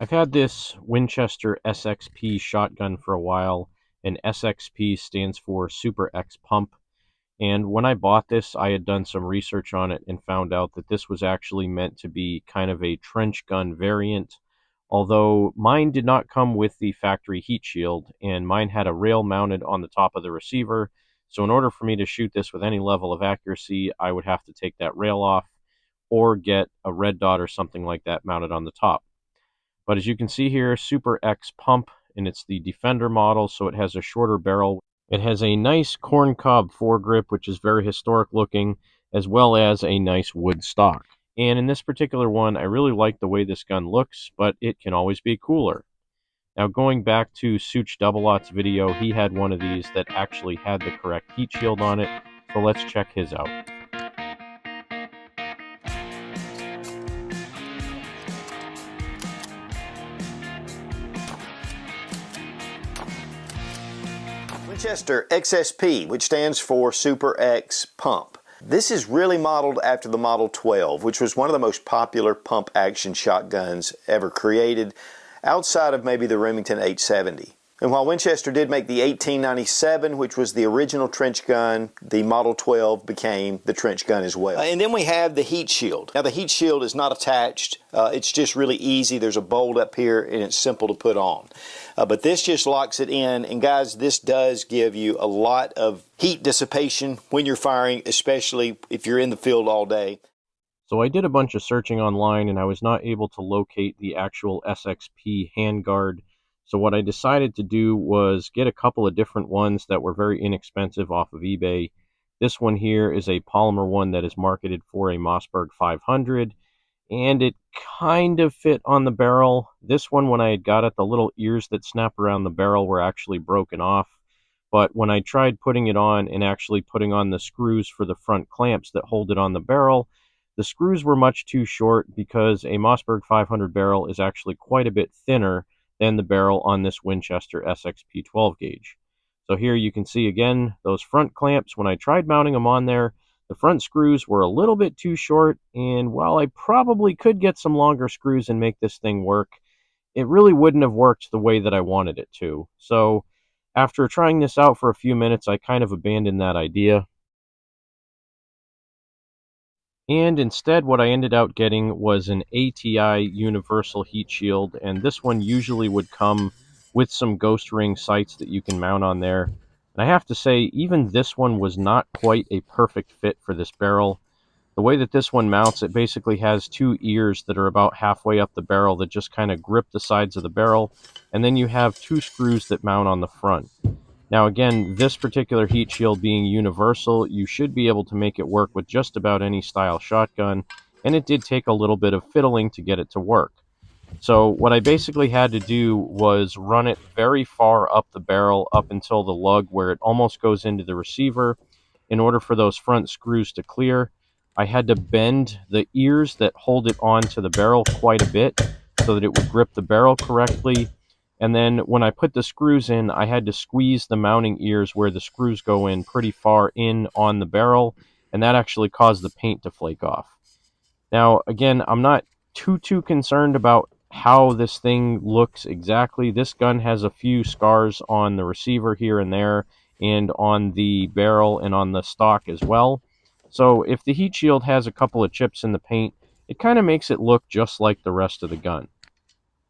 I've had this Winchester SXP shotgun for a while, and SXP stands for Super X Pump. And when I bought this, I had done some research on it and found out that this was actually meant to be kind of a trench gun variant. Although mine did not come with the factory heat shield, and mine had a rail mounted on the top of the receiver. So in order for me to shoot this with any level of accuracy, I would have to take that rail off or get a red dot or something like that mounted on the top. But as you can see here, Super X Pump, and it's the Defender model, so it has a shorter barrel. It has a nice corncob foregrip, which is very historic looking, as well as a nice wood stock. And in this particular one, I really like the way this gun looks, but it can always be cooler. Now, going back to Such Double Ott's video, he had one of these that actually had the correct heat shield on it, so let's check his out. Winchester XSP, which stands for Super X Pump. This is really modeled after the Model 12, which was one of the most popular pump action shotguns ever created, outside of maybe the Remington 870. And while Winchester did make the 1897, which was the original trench gun, the Model 12 became the trench gun as well. And then we have the heat shield. Now the heat shield is not attached. It's just really easy. There's a bolt up here and it's simple to put on. But this just locks it in. And guys, this does give you a lot of heat dissipation when you're firing, especially if you're in the field all day. So I did a bunch of searching online and I was not able to locate the actual SXP handguard. So what I decided to do was get a couple of different ones that were very inexpensive off of eBay. This one here is a polymer one that is marketed for a Mossberg 500, and it kind of fit on the barrel. This one, when I had got it, the little ears that snap around the barrel were actually broken off. But when I tried putting it on and actually putting on the screws for the front clamps that hold it on the barrel, the screws were much too short because a Mossberg 500 barrel is actually quite a bit thinner than the barrel on this Winchester SXP 12 gauge. So here you can see again those front clamps. When I tried mounting them on there, the front screws were a little bit too short, and while I probably could get some longer screws and make this thing work, it really wouldn't have worked the way that I wanted it to. So after trying this out for a few minutes, I kind of abandoned that idea. And instead, what I ended up getting was an ATI universal heat shield, and this one usually would come with some ghost ring sights that you can mount on there. And I have to say, even this one was not quite a perfect fit for this barrel. The way that this one mounts, it basically has two ears that are about halfway up the barrel that just kind of grip the sides of the barrel, and then you have two screws that mount on the front. Now again, this particular heat shield being universal, you should be able to make it work with just about any style shotgun, and it did take a little bit of fiddling to get it to work. So what I basically had to do was run it very far up the barrel, up until the lug where it almost goes into the receiver. In order for those front screws to clear, I had to bend the ears that hold it onto the barrel quite a bit so that it would grip the barrel correctly. And then when I put the screws in, I had to squeeze the mounting ears where the screws go in pretty far in on the barrel, and that actually caused the paint to flake off. Now, again, I'm not too concerned about how this thing looks exactly. This gun has a few scars on the receiver here and there, and on the barrel and on the stock as well. So if the heat shield has a couple of chips in the paint, it kind of makes it look just like the rest of the gun.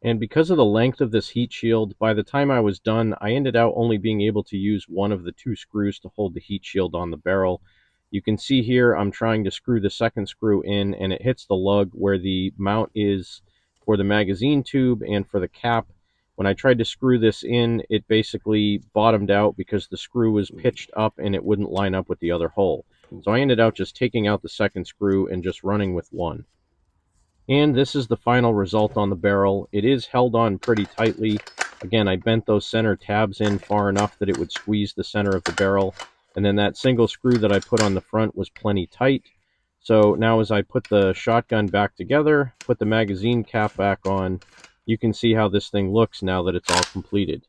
And because of the length of this heat shield, by the time I was done, I ended up only being able to use one of the two screws to hold the heat shield on the barrel. You can see here I'm trying to screw the second screw in, and it hits the lug where the mount is for the magazine tube and for the cap. When I tried to screw this in, it basically bottomed out because the screw was pitched up and it wouldn't line up with the other hole. So I ended up just taking out the second screw and just running with one. And this is the final result on the barrel. It is held on pretty tightly. Again, I bent those center tabs in far enough that it would squeeze the center of the barrel. And then that single screw that I put on the front was plenty tight. So now as I put the shotgun back together, put the magazine cap back on, you can see how this thing looks now that it's all completed.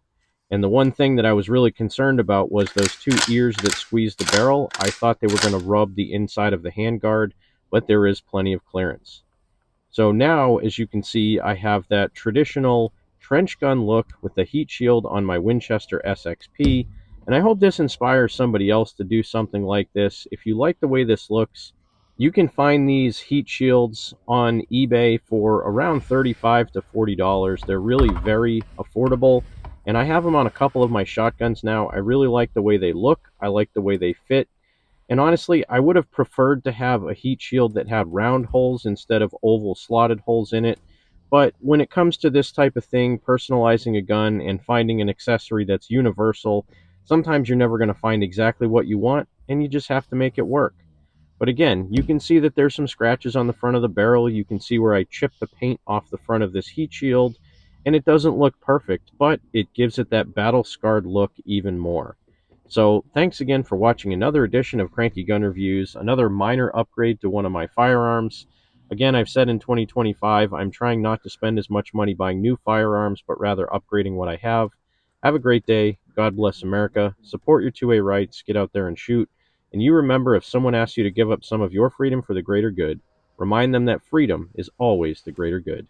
And the one thing that I was really concerned about was those two ears that squeeze the barrel. I thought they were going to rub the inside of the handguard, but there is plenty of clearance. So now, as you can see, I have that traditional trench gun look with the heat shield on my Winchester SXP, and I hope this inspires somebody else to do something like this. If you like the way this looks, you can find these heat shields on eBay for around $35 to $40. They're really very affordable, and I have them on a couple of my shotguns now. I really like the way they look. I like the way they fit. And honestly, I would have preferred to have a heat shield that had round holes instead of oval slotted holes in it. But when it comes to this type of thing, personalizing a gun and finding an accessory that's universal, sometimes you're never going to find exactly what you want, and you just have to make it work. But again, you can see that there's some scratches on the front of the barrel. You can see where I chipped the paint off the front of this heat shield, and it doesn't look perfect, but it gives it that battle scarred look even more. So thanks again for watching another edition of Cranky Gun Reviews, another minor upgrade to one of my firearms. Again, I've said in 2025, I'm trying not to spend as much money buying new firearms, but rather upgrading what I have. Have a great day. God bless America. Support your 2A rights. Get out there and shoot. And you remember, if someone asks you to give up some of your freedom for the greater good, remind them that freedom is always the greater good.